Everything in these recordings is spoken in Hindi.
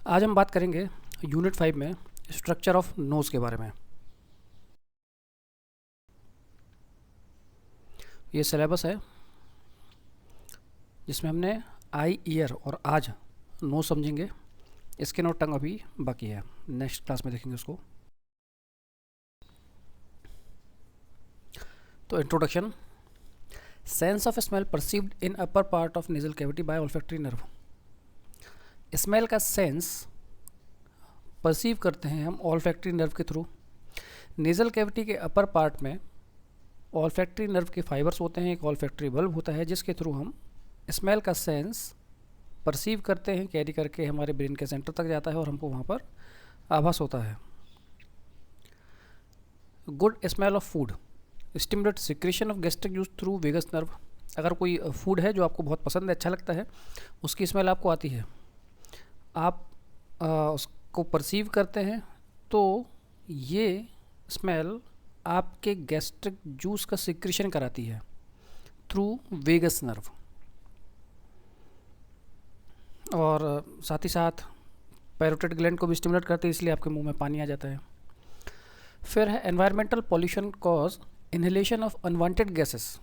आज हम बात करेंगे यूनिट 5 में स्ट्रक्चर ऑफ नोज़ के बारे में। ये सिलेबस है जिसमें हमने आई, ईयर और आज नोज समझेंगे। स्किन और टंग अभी बाकी है, नेक्स्ट क्लास में देखेंगे उसको। तो introduction. Sense of smell perceived in upper part of nasal cavity by olfactory nerve. Smell का सेंस परसीव करते हैं हम ऑल्फैक्टरी नर्व के थ्रू। नेजल कैविटी के अपर पार्ट में ऑल्फैक्टरी नर्व के फाइबर्स होते हैं, एक ऑल्फैक्टरी बल्ब होता है जिसके थ्रू हम स्मेल का सेंस परसीव करते हैं, कैरी करके हमारे ब्रेन के सेंटर तक जाता है और हमको वहाँ पर आभास होता है। Good smell of food stimulate secretion of gastric juice through vagus nerve. अगर कोई फूड है जो आपको बहुत पसंद है, अच्छा लगता है, उसकी स्मेल आपको आती है, आप उसको परसीव करते हैं, तो ये स्मेल आपके गैस्ट्रिक जूस का सिक्रेशन कराती है थ्रू वेगस नर्व। और साथ ही साथ पैरोटिड ग्लैंड को भी स्टिमुलेट करती है, इसलिए आपके मुंह में पानी आ जाता है। फिर है environmental pollution cause inhalation of unwanted gases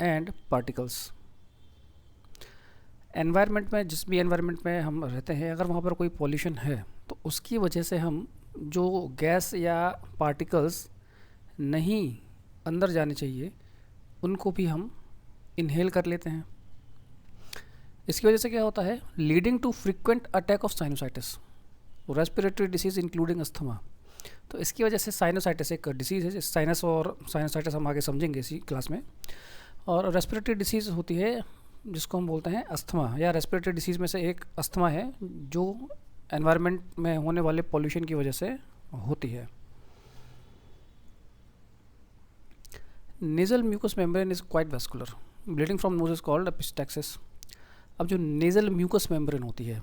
and particles. Environment में, जिस भी एनवायरनमेंट में हम रहते हैं, अगर वहाँ पर कोई पॉल्यूशन है तो उसकी वजह से हम जो गैस या पार्टिकल्स नहीं अंदर जाने चाहिए उनको भी हम इनहेल कर लेते हैं। इसकी वजह से क्या होता है, leading to frequent attack of sinusitis, respiratory disease including asthma. तो इसकी वजह से साइनोसाइटिस एक डिसीज़ है, साइनस और साइनोसाइटिस हम आगे समझेंगे इसी क्लास में। और रेस्पिरेटरी डिसीज़ होती है जिसको हम बोलते हैं अस्थमा, या रेस्पिरेटरी डिसीज़ में से एक अस्थमा है जो एनवायरनमेंट में होने वाले पॉल्यूशन की वजह से होती है। Nasal mucous membrane is quite vascular, bleeding from nose is called epistaxis. अब जो नेजल म्यूकस मेम्ब्रेन होती है,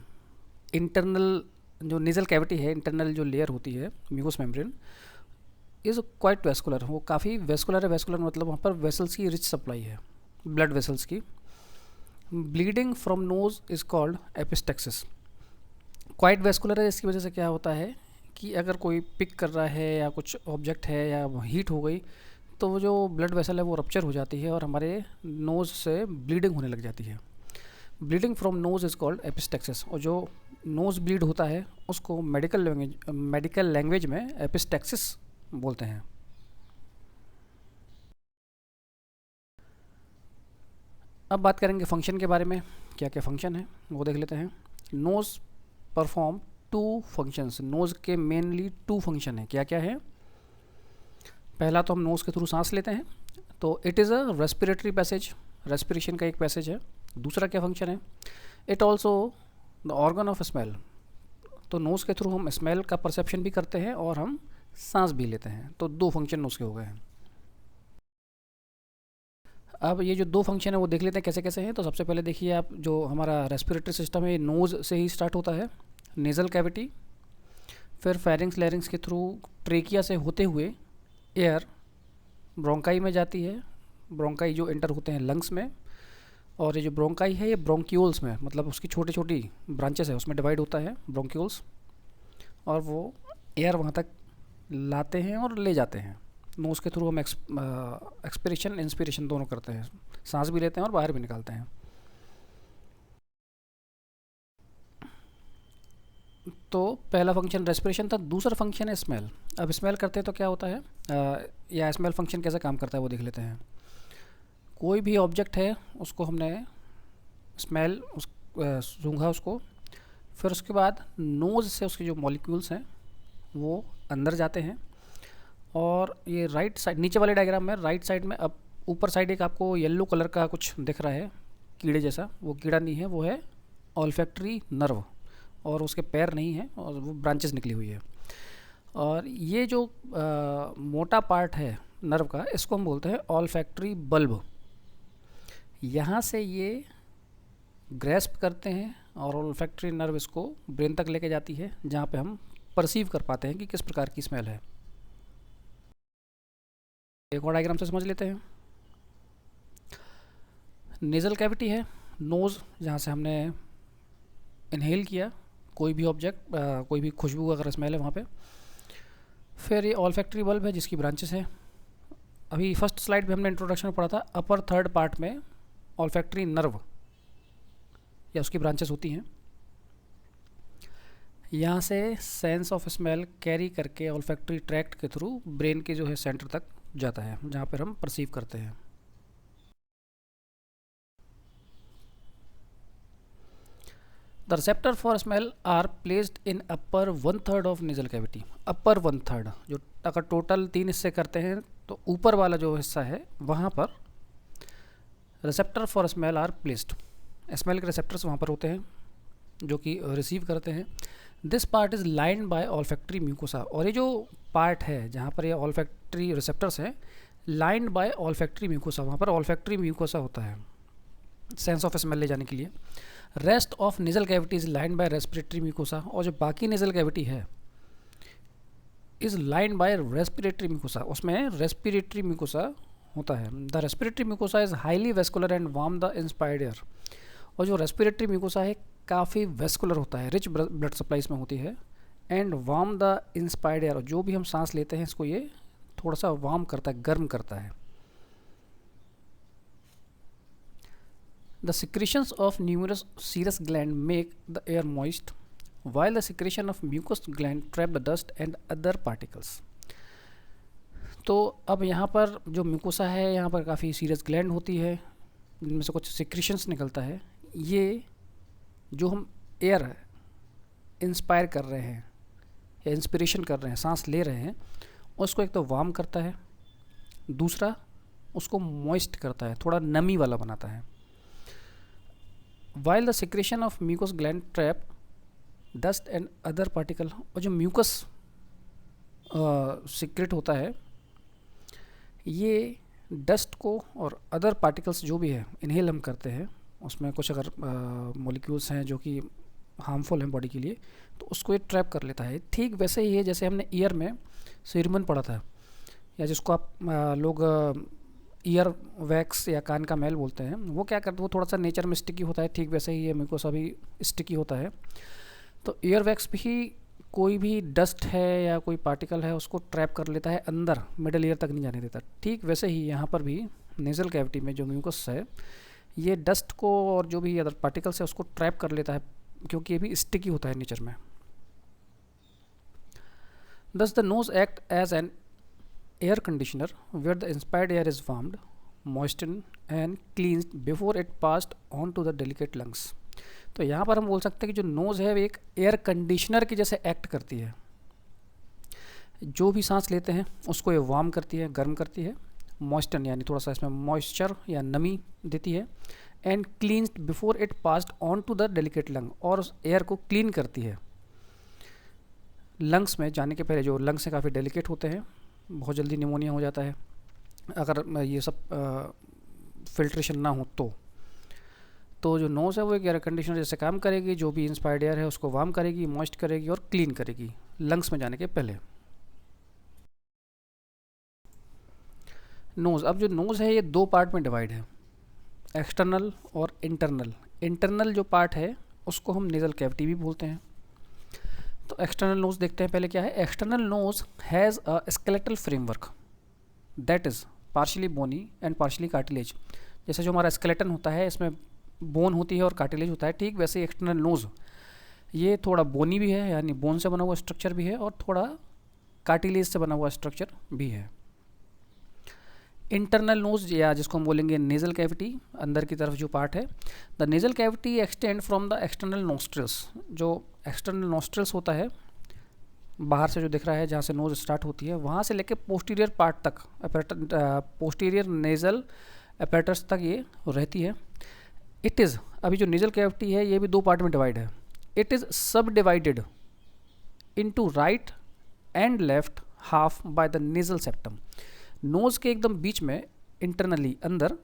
इंटरनल जो नेजल कैविटी है, इंटरनल जो लेयर होती है mucous membrane, is quite vascular, वो काफ़ी वैस्कुलर है। वैस्कुलर मतलब वहाँ पर वेसल्स की रिच सप्लाई है, ब्लड वेसल्स की। Bleeding from knows is called epistaxis. Quite vascular है, इसकी वजह से क्या होता है कि अगर कोई पिक कर रहा है या कुछ ऑब्जेक्ट है या हीट हो गई तो वो जो ब्लड वेसल है वो रप्चर हो जाती है और हमारे नोज़ से ब्लीडिंग होने लग जाती है। Bleeding from knows is called epistaxis. और जो नोज़ ब्लीड होता है उसको मेडिकल लैंग्वेज में एपिस्टैक्सिस बोलते हैं। अब बात करेंगे फंक्शन के बारे में, क्या क्या फंक्शन है वो देख लेते हैं। Nose perform two functions. Nose के मेनली टू फंक्शन है। क्या क्या है? पहला तो हम नोज़ के थ्रू सांस लेते हैं, तो it is a respiratory passage, respiration का एक पैसेज है। दूसरा क्या फंक्शन है? It also the organ of smell. तो नोज़ के थ्रू हम स्मेल का परसेप्शन भी करते हैं और हम सांस भी लेते हैं। तो दो फंक्शन नोज़ के हो गए हैं। अब ये जो दो फंक्शन है वो देख लेते हैं कैसे कैसे हैं। तो सबसे पहले देखिए आप, जो हमारा रेस्पिरेटरी सिस्टम है ये नोज़ से ही स्टार्ट होता है, नेज़ल कैविटी, फिर फेरिंग्स लैरिंग्स के थ्रू ट्रेकिया से होते हुए एयर ब्रोंकाई में जाती है। ब्रोंकाई जो एंटर होते हैं लंग्स में, और ये जो ब्रोंकाई है ये ब्रोंक्यूल्स में, मतलब उसकी छोटी छोटी ब्रांचेस है उसमें डिवाइड होता है ब्रोंक्यूल्स, और वो एयर वहाँ तक लाते हैं और ले जाते हैं। नोज़ के थ्रू हम एक्सपिरेशन इंस्पिरेशन दोनों करते हैं, सांस भी लेते हैं और बाहर भी निकालते हैं। तो पहला फंक्शन रेस्पिरेशन था। दूसरा फंक्शन है स्मेल। अब स्मेल करते हैं तो क्या होता है, या स्मेल फंक्शन कैसे काम करता है वो देख लेते हैं। कोई भी ऑब्जेक्ट है उसको हमने स्मेल सूंघा उसको, फिर उसके बाद नोज़ से उसके जो मॉलिक्यूल्स हैं वो अंदर जाते हैं, और ये राइट साइड, नीचे वाले डायग्राम में राइट साइड में, अब ऊपर साइड एक आपको येलो कलर का कुछ दिख रहा है कीड़े जैसा, वो कीड़ा नहीं है, वो है ऑल्फैक्टरी नर्व, और उसके पैर नहीं है और वो ब्रांचेस निकली हुई है। और ये जो मोटा पार्ट है नर्व का, इसको हम बोलते हैं ऑल्फैक्टरी बल्ब। यहाँ से ये ग्रेस्प करते हैं और ऑल्फैक्टरी नर्व इसको ब्रेन तक लेके जाती है, जहाँ पे हम परसीव कर पाते हैं कि किस प्रकार की स्मेल है। एक और डायग्राम से समझ लेते हैं। नेज़ल कैविटी है, नोज़ जहाँ से हमने इनहेल किया कोई भी ऑब्जेक्ट, कोई भी खुशबू अगर स्मेल है वहाँ पे। फिर ये ऑल्फैक्टरी बल्ब है जिसकी ब्रांचेस हैं। अभी फर्स्ट स्लाइड पे हमने इंट्रोडक्शन में पढ़ा था, अपर थर्ड पार्ट में ऑल्फैक्टरी नर्व या उसकी ब्रांचेस होती हैं। यहाँ से सेंस ऑफ स्मेल कैरी करके ऑल्फैक्टरी ट्रैक्ट के थ्रू ब्रेन के जो है सेंटर तक जाता है, जहाँ पर हम परसीव करते हैं। The receptor for smell are placed in upper 1/3 of nasal cavity. Upper 1/3, जो अगर टोटल 3 हिस्से करते हैं तो ऊपर वाला जो हिस्सा है वहाँ पर receptor for smell are placed. Smell के रिसेप्टर्स वहाँ पर होते हैं जो कि रिसीव करते हैं। This part is lined by olfactory mucosa. और ये जो पार्ट है जहाँ पर ये ऑल्फैक्टरी रिसेप्टर्स हैं, लाइंड बाय ऑल्फैक्टरी म्यूकोसा, वहाँ पर ऑल्फैक्टरी म्यूकोसा होता है सेंस ऑफ स्मेल ले जाने के लिए। Rest of nasal cavity is lined bye respiratory mucosa. और जो बाकी नेजल कैविटी है is lined bye respiratory mucosa, उसमें रेस्पिरेटरी म्यूकोसा होता है। The respiratory mucosa is highly vascular and warm the inspired air. और जो रेस्पिरेटरी म्यूकोसा है काफ़ी वेस्कुलर होता है, रिच ब्लड सप्लाई इसमें होती है, and warm the inspired air. जो भी हम सांस लेते हैं इसको ये थोड़ा सा वार्म करता है, गर्म करता है। The secretions of numerous serous gland make the air moist while the secretion of mucous gland trap the dust and other particles। तो अब यहाँ पर जो म्यूकोसा है यहाँ पर काफ़ी सीरियस ग्लैंड होती है जिनमें से कुछ सिक्रीशंस निकलता है। ये जो हम एयर इंस्पायर कर रहे हैं या इंस्पिरेशन कर रहे हैं, सांस ले रहे हैं, उसको एक तो वार्म करता है, दूसरा उसको मॉइस्ट करता है, थोड़ा नमी वाला बनाता है। while the secretion of mucous gland trap dust and other particle. और जो म्यूकस सीक्रेट होता है ये डस्ट को और अदर पार्टिकल्स जो भी है इनहेल हम करते हैं, उसमें कुछ अगर मॉलिक्यूल्स हैं जो कि हार्मफुल हैं बॉडी के लिए तो उसको ये ट्रैप कर लेता है। ठीक वैसे ही है जैसे हमने ईयर में सीरमन पढ़ा था, या जिसको आप लोग ईयर वैक्स या कान का मैल बोलते हैं, वो क्या करते हैं, वो थोड़ा सा नेचर में स्टिकी होता है। ठीक वैसे ही ये म्यूकोसा भी स्टिकी होता है। तो ईयर वैक्स भी कोई भी डस्ट है या कोई पार्टिकल है उसको ट्रैप कर लेता है, अंदर मिडल ईयर तक नहीं जाने देता। ठीक वैसे ही यहाँ पर भी नेजल कैविटी में जो म्यूकस है ये डस्ट को और जो भी अदर पार्टिकल्स है उसको ट्रैप कर लेता है, क्योंकि ये भी स्टिकी होता है नेचर में। Thus the nose acts as an air conditioner where the inspired air is warmed, moisten and cleansed before it passed on to the delicate lungs. तो यहाँ पर हम बोल सकते हैं कि जो नोज़ है वो एक एयर कंडीशनर की जैसे एक्ट करती है। जो भी सांस लेते हैं उसको ये वार्म करती है, गर्म करती है, मॉइस्टन यानी थोड़ा सा इसमें मॉइस्चर या नमी देती है, and cleansed before it passed on to the delicate lung. और उस एयर को क्लीन करती है लंग्स में जाने के पहले। जो लंग्स हैं काफ़ी डेलिकेट होते हैं, बहुत जल्दी निमोनिया हो जाता है अगर ये सब फिल्ट्रेशन ना हो तो जो नोज़ है वो एक एयर कंडीशनर जैसे काम करेगी। जो भी इंस्पायर्ड एयर है उसको वार्म करेगी, मॉइस्ट करेगी और क्लीन करेगी लंग्स में जाने के पहले। नोज़, अब जो नोज़ है ये 2 पार्ट में डिवाइड है, एक्सटर्नल और इंटरनल। इंटरनल जो पार्ट है उसको हम नेजल कैविटी भी बोलते हैं। तो एक्सटर्नल नोज़ देखते हैं पहले क्या है। External nose has a skeletal framework that is partially bony and partially cartilage. जैसे जो हमारा स्केलेटन होता है इसमें बोन होती है और कार्टिलेज होता है, ठीक वैसे एक्सटर्नल नोज़ ये थोड़ा बोनी भी है, यानी बोन से बना हुआ स्ट्रक्चर भी है, और थोड़ा कार्टिलेज से बना हुआ स्ट्रक्चर भी है। इंटरनल नोज़ या जिसको हम बोलेंगे नेजल कैविटी, अंदर की तरफ जो पार्ट है, the nasal cavity extend from the external nostrils. जो एक्सटर्नल नोस्ट्रल्स होता है बाहर से जो दिख रहा है जहाँ से नोज़ स्टार्ट होती है, वहाँ से लेकर पोस्टीरियर पार्ट तक, पोस्टीरियर नेजल अपैरेटस तक ये रहती है। इट इज़, अभी जो नेजल कैविटी है ये भी 2 पार्ट में डिवाइड है। It is subdivided into right and left half by the nasal septum. Nose के एकदम बीच में इंटरनली अंदर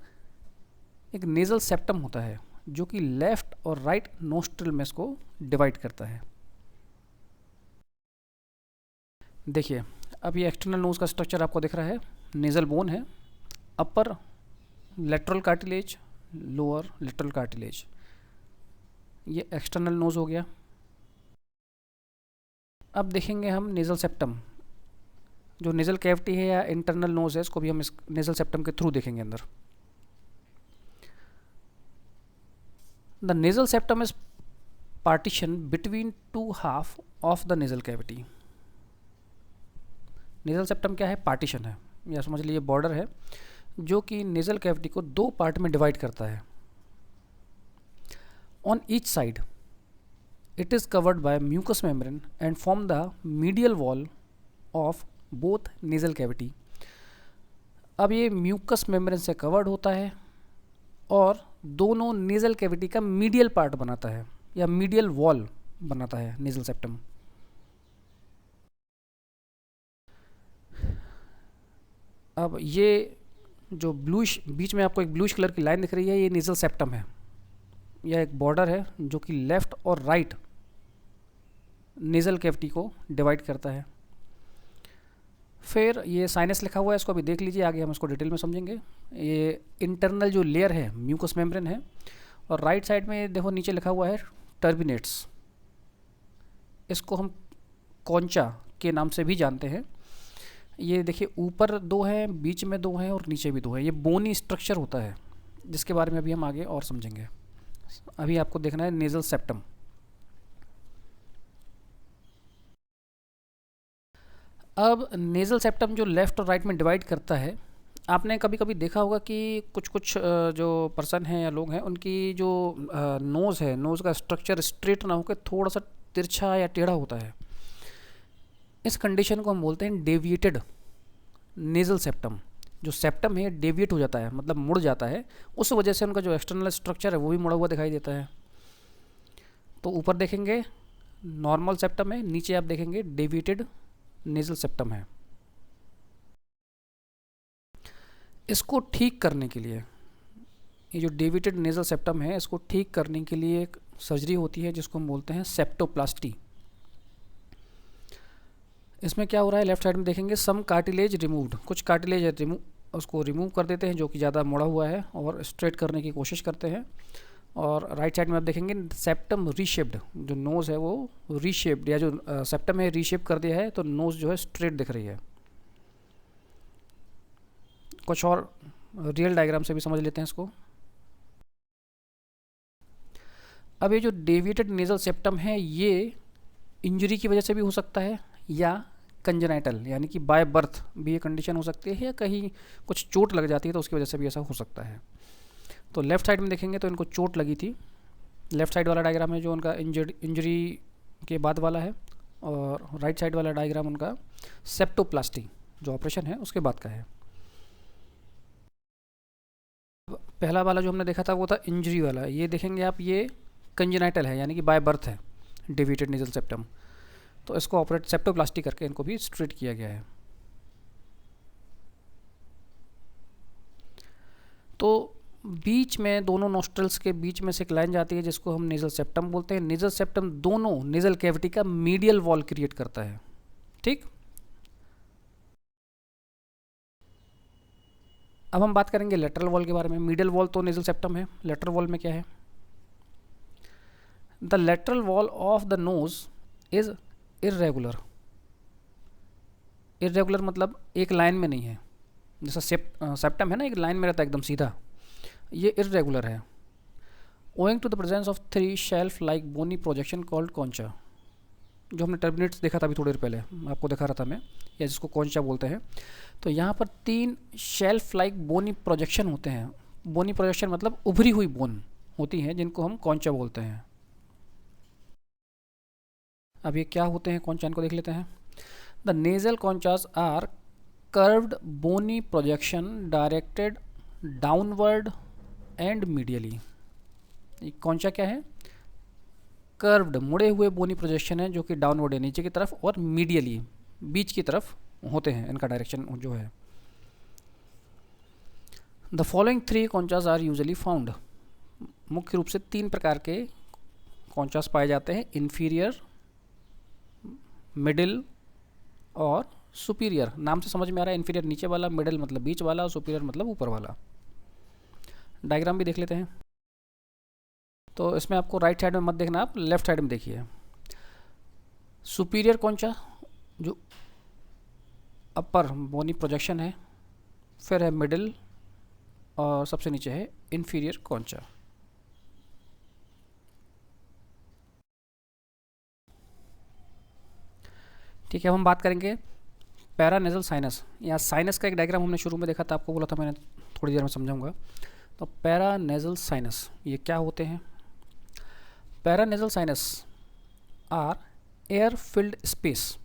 एक नेजल सेप्टम होता है जो कि लेफ्ट और राइट नोस्ट्रल में इसको डिवाइड करता है। देखिए अब ये एक्सटर्नल नोज़ का स्ट्रक्चर आपको दिख रहा है। नेजल बोन है, upper lateral cartilage, lower lateral cartilage, ये एक्सटर्नल नोज़ हो गया। अब देखेंगे हम नेज़ल सेप्टम, जो नेज़ल कैविटी है या इंटरनल नोज है, इसको भी हम इस नेज़ल सेप्टम के थ्रू देखेंगे अंदर। The nasal septum is partition between two half of the nasal cavity. Nasal septum क्या है? पार्टीशन है, या समझ लीजिए बॉर्डर है जो कि नेज़ल कैविटी को दो पार्ट में डिवाइड करता है। On each side it is covered by mucous membrane and form the medial wall of both nasal cavity। अब ये म्यूकस मेम्ब्रेन से कवर्ड होता है और दोनों नेज़ल कैविटी का मीडियल पार्ट बनाता है या मीडियल वॉल बनाता है नेज़ल सेप्टम। अब ये जो ब्लूइश बीच में आपको एक ब्लूइश कलर की लाइन दिख रही है, ये नेज़ल सेप्टम है। यह एक बॉर्डर है जो कि लेफ़्ट और राइट नेज़ल कैविटी को डिवाइड करता है। फिर ये साइनस लिखा हुआ है, इसको अभी देख लीजिए, आगे हम इसको डिटेल में समझेंगे। ये इंटरनल जो लेयर है म्यूकस मेम्ब्रेन है, और राइट साइड में देखो नीचे लिखा हुआ है टर्बिनेट्स। इसको हम कॉन्चा के नाम से भी जानते हैं। ये देखिए ऊपर दो हैं, बीच में दो हैं और नीचे भी दो हैं। ये बोनी स्ट्रक्चर होता है जिसके बारे में अभी हम आगे और समझेंगे। अभी आपको देखना है नेज़ल सेप्टम। अब नेज़ल सेप्टम जो लेफ़्ट और राइट में डिवाइड करता है, आपने कभी कभी देखा होगा कि कुछ कुछ जो पर्सन हैं या लोग हैं, उनकी जो नोज़ है, नोज़ का स्ट्रक्चर स्ट्रेट ना होकर थोड़ा सा तिरछा या टेढ़ा होता है। इस कंडीशन को हम बोलते हैं डेविएटेड नेज़ल सेप्टम। जो सेप्टम है डेविएट हो जाता है, मतलब मुड़ जाता है, उस वजह से उनका जो एक्सटर्नल स्ट्रक्चर है वो भी मुड़ा हुआ दिखाई देता है। तो ऊपर देखेंगे नॉर्मल सेप्टम है, नीचे आप देखेंगे डेविएटेड नेज़ल सेप्टम है। इसको ठीक करने के लिए, ये जो डेविएटेड नेज़ल सेप्टम है, इसको ठीक करने के लिए एक सर्जरी होती है जिसको हम बोलते हैं सेप्टोप्लास्टी। इसमें क्या हो रहा है, लेफ्ट साइड में देखेंगे सम कार्टिलेज रिमूव्ड, कुछ कार्टिलेज उसको रिमूव कर देते हैं जो कि ज़्यादा मुड़ा हुआ है और स्ट्रेट करने की कोशिश करते हैं। और राइट साइड में आप देखेंगे सेप्टम रीशेप्ड, जो नोज़ है वो रीशेप्ड, या जो सेप्टम है रीशेप कर दिया है, तो नोज़ जो है स्ट्रेट दिख रही है। कुछ और रियल डायग्राम से भी समझ लेते हैं इसको। अब ये जो डेविएटेड नेज़ल सेप्टम है, ये इंजरी की वजह से भी हो सकता है या कंजेनाइटल यानी कि बाय बर्थ भी ये कंडीशन हो सकती है, या कहीं कुछ चोट लग जाती है तो उसकी वजह से भी ऐसा हो सकता है। तो लेफ़्ट साइड में देखेंगे तो इनको चोट लगी थी। लेफ़्ट साइड वाला डायग्राम है जो उनका इंजरी के बाद वाला है, और राइट साइड वाला डायग्राम उनका सेप्टोप्लास्टी जो ऑपरेशन है उसके बाद का है। पहला वाला जो हमने देखा था वो था इंजरी वाला। ये देखेंगे आप, ये कंजेनाइटल है यानी कि बाय बर्थ है डेविएटेड नेज़ल सेप्टम। तो इसको ऑपरेट सेप्टोप्लास्टी करके इनको भी स्ट्रेट किया गया है। तो बीच में दोनों नोस्ट्रल्स के बीच में से एक लाइन जाती है जिसको हम नेज़ल सेप्टम बोलते हैं। नेज़ल सेप्टम दोनों नेज़ल कैविटी का मीडियल वॉल क्रिएट करता है। ठीक, अब हम बात करेंगे लेटरल वॉल के बारे में। मीडियल वॉल तो नेज़ल सेप्टम है, लेटरल वॉल में क्या है? The lateral wall of the nose is irregular. Irregular मतलब एक लाइन में नहीं है, जैसा सेप्टम है ना, एक लाइन में रहता है एकदम सीधा, ये इर्रेगुलर है। Owing to the presence of 3 shelf like bony projection called concha, जो हमने टर्मिनेट्स देखा था अभी थोड़ी देर पहले, आपको दिखा रहा था मैं, या जिसको कॉन्चा बोलते हैं। तो यहाँ पर 3 शेल्फ लाइक बोनी प्रोजेक्शन होते हैं। बोनी प्रोजेक्शन मतलब उभरी हुई बोन होती हैं जिनको हम कॉन्चा बोलते हैं। अब ये क्या होते हैं कॉन्चा, इनको देख लेते हैं। The nasal conchas are curved bony projection directed downward and medially. Concha क्या है? कर्व्ड मुड़े हुए बोनी प्रोजेक्शन है जो कि डाउनवर्ड है नीचे की तरफ, और मीडियली बीच की तरफ होते हैं, इनका डायरेक्शन जो है। The following 3 conchas are usually found. मुख्य रूप से 3 प्रकार के कॉन्चास पाए जाते हैं, इन्फीरियर, मिडिल और सुपीरियर। नाम से समझ में आ रहा है, इन्फीरियर नीचे वाला, मिडिल मतलब बीच वाला, और सुपीरियर मतलब ऊपर वाला। डायग्राम भी देख लेते हैं। तो इसमें आपको राइट साइड में मत देखना, आप लेफ्ट साइड में देखिए। सुपीरियर कॉन्चा जो अपर बोनी प्रोजेक्शन है, फिर है मिडिल, और सबसे नीचे है इन्फीरियर कॉन्चा। ठीक है, अब हम बात करेंगे पैरानेजल साइनस। या साइनस का एक डायग्राम हमने शुरू में देखा था, आपको बोला था मैंने थोड़ी देर में समझाऊंगा। तो पैरानेजल साइनस ये क्या होते हैं? Paranasal sinus are air filled space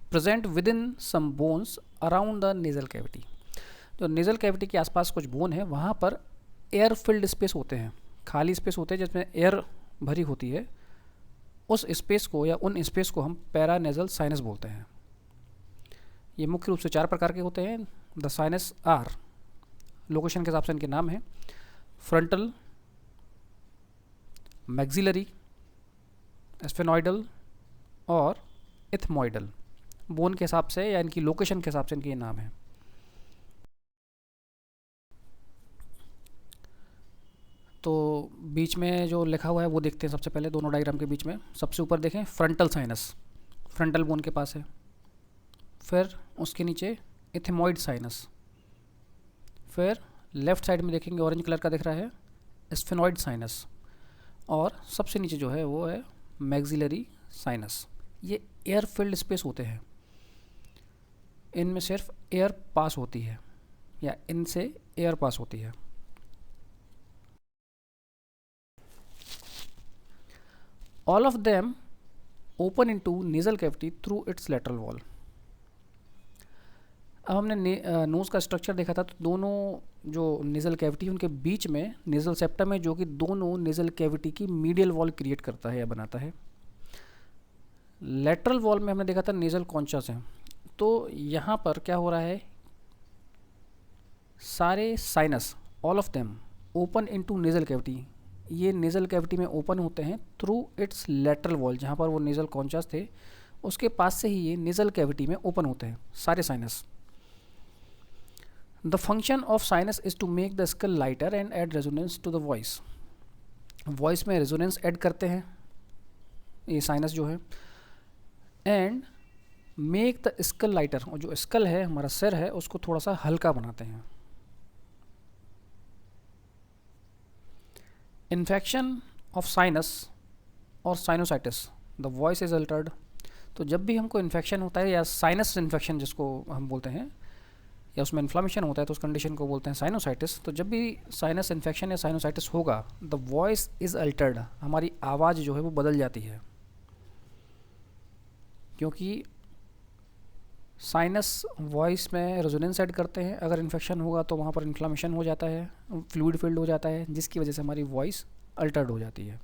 present within some bones around the nasal cavity. जो नेजल कैविटी के आसपास कुछ बोन है, वहाँ पर एयर फिल्ड स्पेस होते हैं, खाली स्पेस होते हैं जिसमें एयर भरी होती है। उस स्पेस को या उन स्पेस को हम पैरानेजल साइनस बोलते हैं। ये मुख्य रूप से 4 प्रकार के होते हैं। द साइनस आर, लोकेशन के हिसाब से इनके नाम है, फ्रंटल, मैक्सिलरी, स्फेनॉइडल और इथमॉइडल। बोन के हिसाब से या इनकी लोकेशन के हिसाब से इनके ये नाम है। तो बीच में जो लिखा हुआ है वो देखते हैं सबसे पहले, दोनों डायग्राम के बीच में। सबसे ऊपर देखें फ्रंटल साइनस, फ्रंटल बोन के पास है। फिर उसके नीचे इथेमॉइड साइनस। फिर लेफ्ट साइड में देखेंगे ऑरेंज कलर का दिख रहा है स्फेनॉइड साइनस। और सबसे नीचे जो है वो है मैक्सिलरी साइनस। ये एयर फिल्ड स्पेस होते हैं, इनमें सिर्फ एयर पास होती है या इनसे एयर पास होती है। All of them open into nasal cavity through its lateral wall। अब हमने नोज़ का स्ट्रक्चर देखा था, तो दोनों जो नेज़ल कैविटी उनके बीच में नेज़ल सेप्टम है, जो कि दोनों नेज़ल कैविटी की मीडियल वॉल क्रिएट करता है या बनाता है। लेटरल वॉल में हमने देखा था नेज़ल कॉन्चस है। तो यहाँ पर क्या हो रहा है, सारे sinus all of them open into nasal cavity, ये नेज़ल कैविटी में ओपन होते हैं थ्रू इट्स लेटरल वॉल। जहाँ पर वो नेज़ल कॉन्चस थे उसके पास से ही ये नेज़ल कैविटी में ओपन होते हैं सारे sinus. The function of sinus is to make the skull lighter and add resonance to the voice. Voice में रेजोनेंस ऐड करते हैं ये साइनस जो है, and make the skull lighter, और जो स्कल है हमारा सिर है उसको थोड़ा सा हल्का बनाते हैं। इन्फेक्शन ऑफ साइनस और sinusitis, the voice is Altered. तो जब भी हमको इन्फेक्शन होता है या साइनस इन्फेक्शन जिसको हम बोलते हैं, या उसमें इन्फ्लामेशन होता है, तो उस कंडीशन को बोलते हैं साइनोसाइटिस। तो जब भी साइनस इन्फेक्शन या साइनोसाइटिस होगा, द वॉइस इज़ अल्टर्ड, हमारी आवाज़ जो है वो बदल जाती है। क्योंकि साइनस वॉइस में रेजोनेंस ऐड करते हैं, अगर इन्फेक्शन होगा तो वहाँ पर इन्फ्लामेशन हो जाता है, फ्लूइड फिल्ड हो जाता है, जिसकी वजह से हमारी वॉइस अल्टर्ड हो जाती है।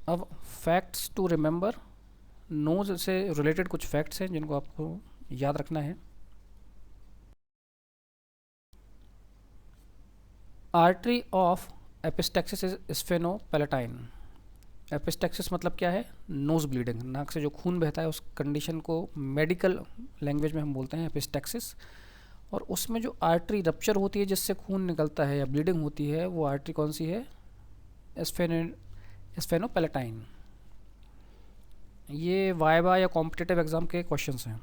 अब फैक्ट्स टू रिमेंबर, नोज से रिलेटेड कुछ फैक्ट्स हैं जिनको आपको याद रखना है। Artery of epistaxis is sphenopalatine. Epistaxis मतलब क्या है? नोज ब्लीडिंग, नाक से जो खून बहता है उस कंडीशन को मेडिकल लैंग्वेज में हम बोलते हैं एपिस्टेक्सिस। और उसमें जो आर्टरी रप्चर होती है जिससे खून निकलता है या ब्लीडिंग होती है, वो आर्टरी कौन सी है? स्फेनोपैलेटाइन। ये वाइवा या कॉम्पिटिटिव एग्जाम के क्वेश्चंस हैं।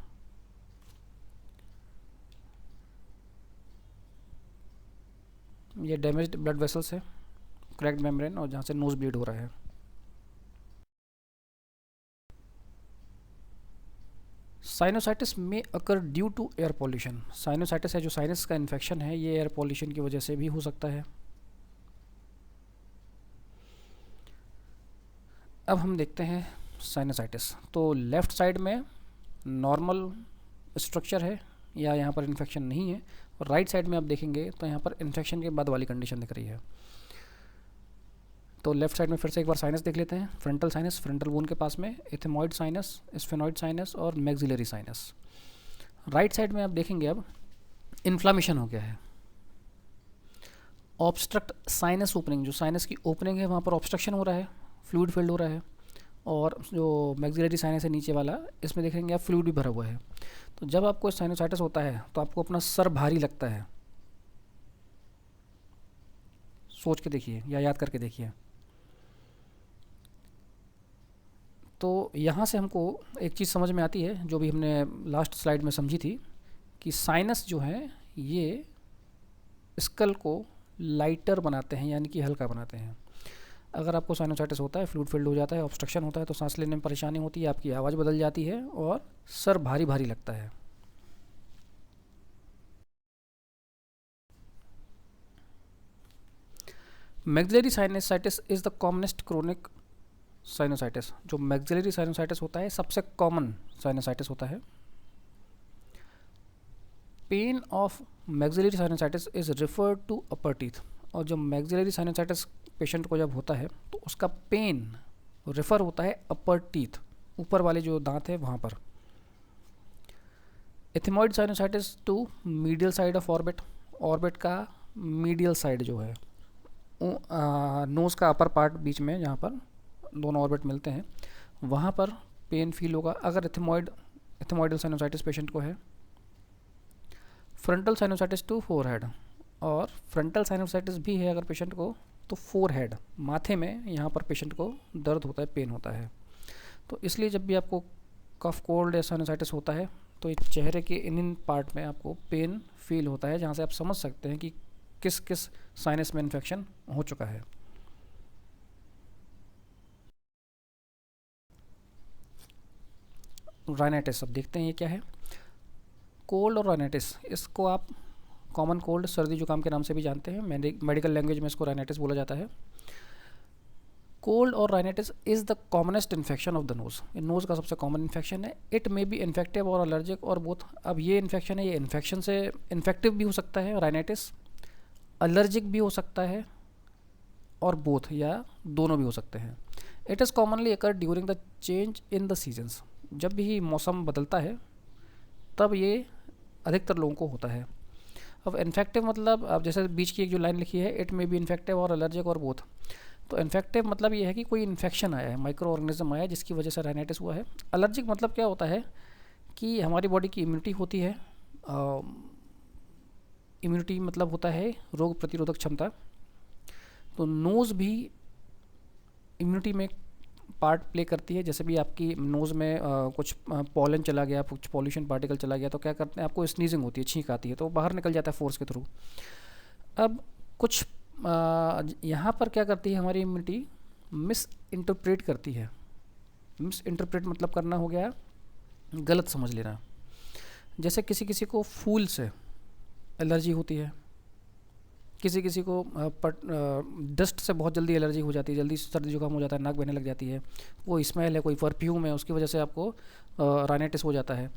ये डैमेज्ड ब्लड वेसल्स है, क्रैक्ड मेम्ब्रेन, और जहाँ से नोज ब्लीड हो रहा है। साइनोसाइटिस में occur due to air pollution. Sinusitis है जो साइनस का इन्फेक्शन है, ये एयर पॉल्यूशन की वजह से भी हो सकता है। अब हम देखते हैं साइनोसाइटिस। तो लेफ़्ट साइड में नॉर्मल स्ट्रक्चर है या यहाँ पर इन्फेक्शन नहीं है, और राइट साइड में आप देखेंगे तो यहाँ पर इन्फेक्शन के बाद वाली कंडीशन दिख रही है। तो लेफ्ट साइड में फिर से एक बार साइनस देख लेते हैं। फ्रंटल साइनस, फ्रंटल बोन के पास में, इथेमॉइड साइनस, स्फेनॉइड साइनस और मैक्सिलरी साइनस। राइट साइड में आप देखेंगे अब इन्फ्लामेशन हो गया है। ऑब्स्ट्रक्ट साइनस ओपनिंग, जो साइनस की ओपनिंग है वहाँ पर ऑब्स्ट्रक्शन हो रहा है, फ्लूइड फिल्ड हो रहा है। और जो मैक्सिलरी साइनस है नीचे वाला, इसमें देखेंगे आप फ्लूइड भी भरा हुआ है। तो जब आपको साइनोसाइटिस होता है तो आपको अपना सर भारी लगता है। सोच के देखिए या याद करके देखिए। तो यहाँ से हमको एक चीज़ समझ में आती है जो भी हमने लास्ट स्लाइड में समझी थी कि साइनस जो है ये स्कल को लाइटर बनाते हैं, यानी कि हल्का बनाते हैं। अगर आपको साइनोसाइटिस होता है, फ्लूइड फिल्ड हो जाता है, ऑब्स्ट्रक्शन होता है, तो सांस लेने में परेशानी होती है, आपकी आवाज़ बदल जाती है और सर भारी भारी लगता है। Maxillary sinusitis is the commonest chronic sinusitis. जो मैक्सिलरी साइनोसाइटिस होता है सबसे कॉमन साइनोसाइटिस होता है। Pain of maxillary sinusitis is referred to upper teeth. और जो मैक्सिलरी साइनोसाइटिस पेशेंट को जब होता है तो उसका पेन रेफर होता है अपर टीथ, ऊपर वाले जो दांत है वहाँ पर। Ethmoid sinusitis to medial side of orbit. Orbit का मीडियल साइड जो है, नोज़ का अपर पार्ट बीच में जहाँ पर दोनों ऑर्बिट मिलते हैं वहाँ पर पेन फील होगा अगर एथिमॉइडल साइनोसाइटिस पेशेंट को है। Frontal sinusitis to forehead. और फ्रंटल साइनोसाइटिस भी है अगर पेशेंट को तो फोरहेड, माथे में यहाँ पर पेशेंट को दर्द होता है, पेन होता है। तो इसलिए जब भी आपको कफ कोल्ड या साइनोसाइटिस होता है तो ये चेहरे के इन पार्ट में आपको पेन फील होता है, जहाँ से आप समझ सकते हैं कि किस किस साइनस में इन्फेक्शन हो चुका है। राइनाइटिस, अब देखते हैं ये क्या है। कोल्ड और राइनाइटिस, इसको आप कॉमन कोल्ड, सर्दी जुकाम के नाम से भी जानते हैं, मेडिकल लैंग्वेज में इसको राइनाइटिस बोला जाता है। कोल्ड और rhinitis is the commonest infection of the nose. Nose का सबसे कॉमन इन्फेक्शन है। इट मे बी इन्फेक्टिव और एलर्जिक और बोथ। अब ये इन्फेक्शन है, ये इन्फेक्शन से इन्फेक्टिव भी हो सकता है राइनाइटिस, एलर्जिक भी हो सकता है और बोथ या दोनों भी हो सकते हैं। It is commonly occur during the change in the seasons. जब भी मौसम बदलता है तब ये अधिकतर लोगों को होता है। अब इन्फेक्टिव मतलब, अब जैसे बीच की एक जो लाइन लिखी है, इट मे बी इन्फेक्टिव और एलर्जिक और बोथ। तो इन्फेक्टिव मतलब ये है कि कोई इन्फेक्शन आया है, माइक्रो ऑर्गेनिज्म आया है जिसकी वजह से राइनाइटिस हुआ है। एलर्जिक मतलब क्या होता है कि हमारी बॉडी की इम्यूनिटी होती है, इम्यूनिटी मतलब होता है रोग प्रतिरोधक क्षमता। तो नोज़ भी इम्यूनिटी में पार्ट प्ले करती है। जैसे भी आपकी नोज़ में कुछ पॉलन चला गया, कुछ पॉल्यूशन पार्टिकल चला गया तो क्या करते हैं, आपको स्नीजिंग होती है, छींक आती है, तो बाहर निकल जाता है फोर्स के थ्रू। अब कुछ यहाँ पर क्या करती है हमारी इम्यूनिटी, मिस इंटरप्रेट करती है। मिस इंटरप्रेट मतलब करना हो गया गलत समझ लेना। जैसे किसी किसी को फूल से एलर्जी होती है, किसी किसी को डस्ट से बहुत जल्दी एलर्जी हो जाती है, जल्दी सर्दी जुकाम हो जाता है, नाक बहने लग जाती है, कोई स्मेल है, कोई परफ्यूम है, उसकी वजह से आपको राइनाइटिस हो जाता है।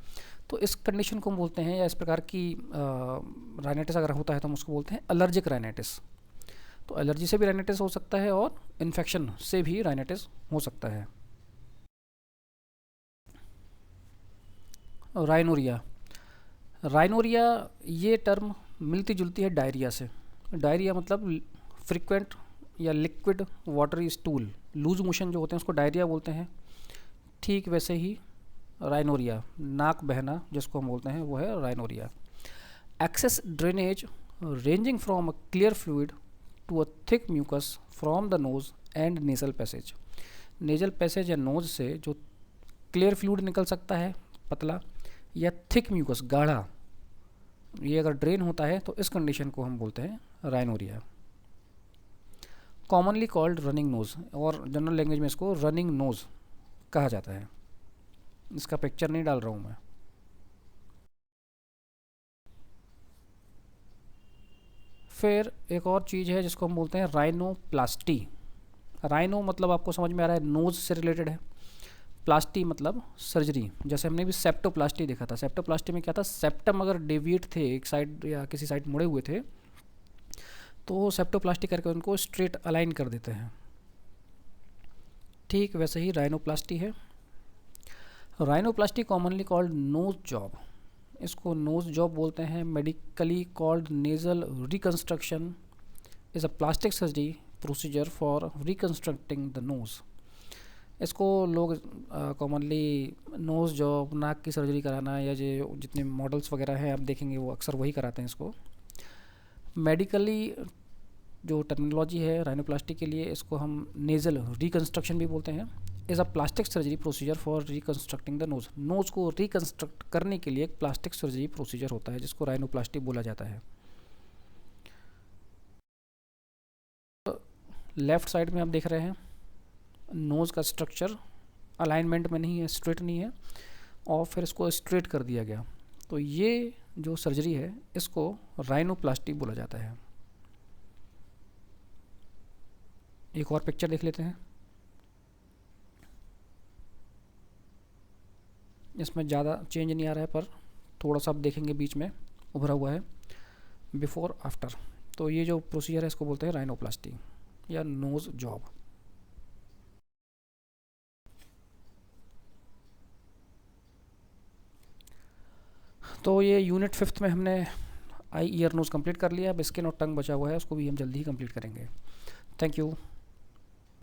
तो इस कंडीशन को हम बोलते हैं, या इस प्रकार की राइनाइटिस अगर होता है तो हम उसको बोलते हैं एलर्जिक राइनाइटिस। तो एलर्जी से भी राइनाइटिस हो सकता है और इन्फेक्शन से भी राइनाइटिस हो सकता है। राइनोरिया, राइनोरिया ये टर्म मिलती जुलती है डायरिया से। डायरिया मतलब फ्रिक्वेंट या liquid watery stool, loose motion जो होते हैं उसको डायरिया बोलते हैं। ठीक वैसे ही राइनोरिया, नाक बहना जिसको हम बोलते हैं, वो है rhinorrhoea. Excess drainage ranging from a clear fluid to a thick mucus from the nose and nasal passage. Nasal passage या नोज से जो क्लियर फ्लूइड निकल सकता है पतला, या थिक म्यूकस गाढ़ा, ये अगर ड्रेन होता है तो इस कंडीशन को हम बोलते हैं rhinorrhoea. Commonly called running nose, और जनरल लैंग्वेज में इसको रनिंग नोज कहा जाता है। इसका पिक्चर नहीं डाल रहा हूँ मैं। फिर एक और चीज़ है जिसको हम बोलते हैं राइनोप्लास्टी। राइनो मतलब आपको समझ में आ रहा है नोज से रिलेटेड है, प्लास्टी मतलब सर्जरी। जैसे हमने भी सेप्टोप्लास्टी देखा था। सेप्टोप्लास्टी में क्या था, सेप्टम अगर डेविएट थे, एक साइड या किसी साइड मुड़े हुए थे, तो सेप्टोप्लास्टी करके उनको स्ट्रेट अलाइन कर देते हैं। ठीक वैसे ही राइनोप्लास्टी है। Rhinoplasty commonly called nose job, इसको नोज जॉब बोलते हैं। Medically called nasal reconstruction is a plastic surgery procedure for reconstructing the nose. इसको लोग कॉमनली नोज़ जॉब, नाक की सर्जरी कराना, या जो जितने मॉडल्स वगैरह हैं आप देखेंगे वो अक्सर वही कराते हैं इसको। मेडिकली जो टर्मिनोलॉजी है राइनोप्लास्टी के लिए, इसको हम नेज़ल रिकन्स्ट्रक्शन भी बोलते हैं। Is a plastic surgery procedure for reconstructing the nose. Nose को रिकंस्ट्रक्ट करने के लिए एक प्लास्टिक सर्जरी प्रोसीजर होता है जिसको राइनोप्लास्टी बोला जाता है। लेफ़्ट साइड में आप देख रहे हैं नोज़ का स्ट्रक्चर अलाइनमेंट में नहीं है, स्ट्रेट नहीं है, और फिर इसको स्ट्रेट कर दिया गया। तो ये जो सर्जरी है इसको राइनोप्लास्टी बोला जाता है। एक और पिक्चर देख लेते हैं। इसमें ज़्यादा चेंज नहीं आ रहा है पर थोड़ा सा आप देखेंगे बीच में उभरा हुआ है बिफोर आफ्टर। तो ये जो प्रोसीजर है इसको बोलते हैं राइनोप्लास्टी या नोज़ जॉब। तो ये यूनिट 5th में हमने आई ईयर नोज़ कंप्लीट कर लिया। अब स्किन और टंग बचा हुआ है, उसको भी हम जल्दी ही कंप्लीट करेंगे। Thank you.